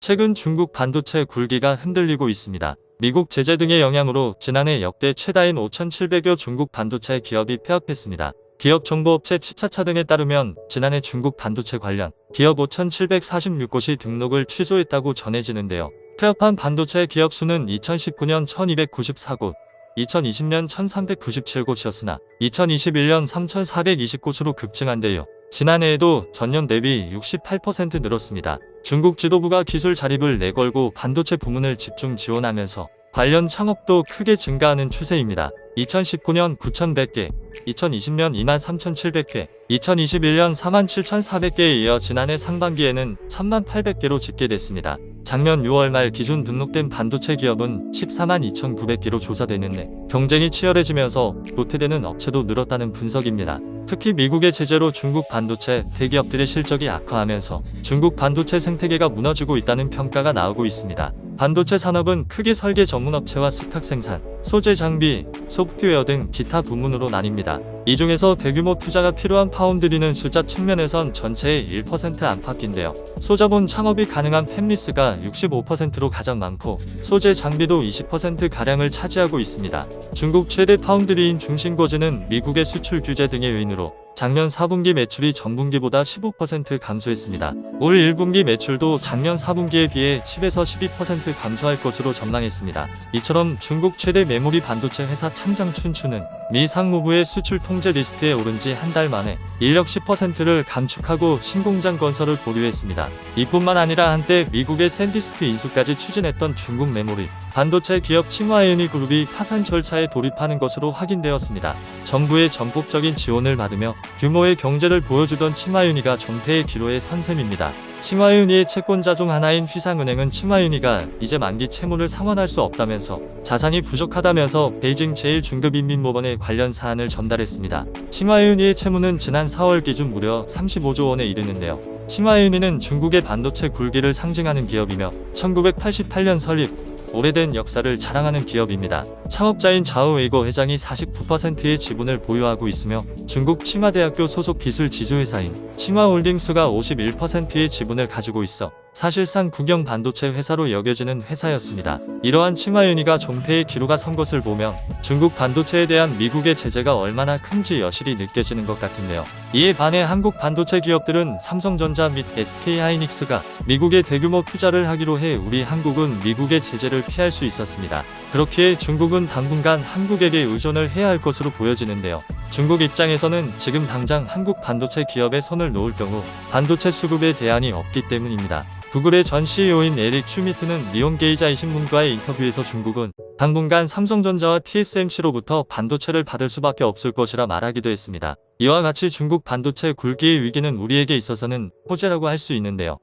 최근 중국 반도체 굴기가 흔들리고 있습니다. 미국 제재 등의 영향으로 지난해 역대 최다인 5,700여 중국 반도체 기업이 폐업했습니다. 기업 정보업체 치차차 등에 따르면 지난해 중국 반도체 관련 기업 5,746곳이 등록을 취소했다고 전해지는데요. 폐업한 반도체 기업 수는 2019년 1,294곳, 2020년 1,397곳이었으나 2021년 3,420곳으로 급증한데요. 지난해에도 전년 대비 68% 늘었습니다. 중국 지도부가 기술 자립을 내걸고 반도체 부문을 집중 지원하면서 관련 창업도 크게 증가하는 추세입니다. 2019년 9,100개, 2020년 23,700개, 2021년 47,400개에 이어 지난해 상반기에는 38,000개로 집계됐습니다. 작년 6월 말 기준 등록된 반도체 기업은 142,900개로 조사되는데 경쟁이 치열해지면서 도태되는 업체도 늘었다는 분석입니다. 특히 미국의 제재로 중국 반도체 대기업들의 실적이 악화하면서 중국 반도체 생태계가 무너지고 있다는 평가가 나오고 있습니다. 반도체 산업은 크게 설계 전문업체와 스탁 생산, 소재 장비, 소프트웨어 등 기타 부문으로 나뉩니다. 이 중에서 대규모 투자가 필요한 파운드리는 숫자 측면에선 전체의 1% 안팎인데요. 소자본 창업이 가능한 팹리스가 65%로 가장 많고 소재 장비도 20%가량을 차지하고 있습니다. 중국 최대 파운드리인 중신거즈는 미국의 수출 규제 등의 요인으로 작년 4분기 매출이 전분기보다 15% 감소했습니다. 올 1분기 매출도 작년 4분기에 비해 10에서 12% 감소할 것으로 전망했습니다. 이처럼 중국 최대 메모리 반도체 회사 창장 춘추는 미 상무부의 수출 통제 리스트에 오른 지 한 달 만에 인력 10%를 감축하고 신공장 건설을 보류했습니다. 이뿐만 아니라 한때 미국의 샌디스크 인수까지 추진했던 중국 메모리 반도체 기업 칭화이오니 그룹이 파산 절차에 돌입하는 것으로 확인되었습니다. 정부의 전폭적인 지원을 받으며 규모의 경제를 보여주던 칭화이오니가 존폐의 기로에 선 셈입니다. 칭화이오니의 채권자 중 하나인 휘상은행은 칭화이오니가 이제 만기 채무를 상환할 수 없다면서 자산이 부족하다면서 베이징 제1중급인민법원에 관련 사안을 전달했습니다. 칭화이오니의 채무는 지난 4월 기준 무려 35조 원에 이르는데요. 칭화이오니는 중국의 반도체 굴기를 상징하는 기업이며 1988년 설립, 오래된 역사를 자랑하는 기업입니다. 창업자인 자오 웨이거 회장이 49%의 지분을 보유하고 있으며 중국 칭화대학교 소속 기술 지주회사인 칭화홀딩스가 51%의 지분을 가지고 있어 사실상 국영 반도체 회사로 여겨지는 회사였습니다. 이러한 칭화이오니가 존폐의 기로가 선 것을 보면 중국 반도체에 대한 미국의 제재가 얼마나 큰지 여실히 느껴지는 것 같은데요. 이에 반해 한국 반도체 기업들은 삼성전자 및 SK하이닉스가 미국에 대규모 투자를 하기로 해 우리 한국은 미국의 제재를 피할 수 있었습니다. 그렇기에 중국은 당분간 한국에게 의존을 해야 할 것으로 보여지는데요. 중국 입장에서는 지금 당장 한국 반도체 기업에 손을 놓을 경우 반도체 수급에 대안이 없기 때문입니다. 구글의 전 CEO인 에릭 슈미트는 니온게이자이 신문과의 인터뷰에서 중국은 당분간 삼성전자와 TSMC로부터 반도체를 받을 수밖에 없을 것이라 말하기도 했습니다. 이와 같이 중국 반도체 굴기의 위기는 우리에게 있어서는 호재라고 할 수 있는데요.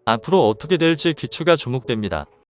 앞으로 어떻게 될지 귀추가 주목됩니다.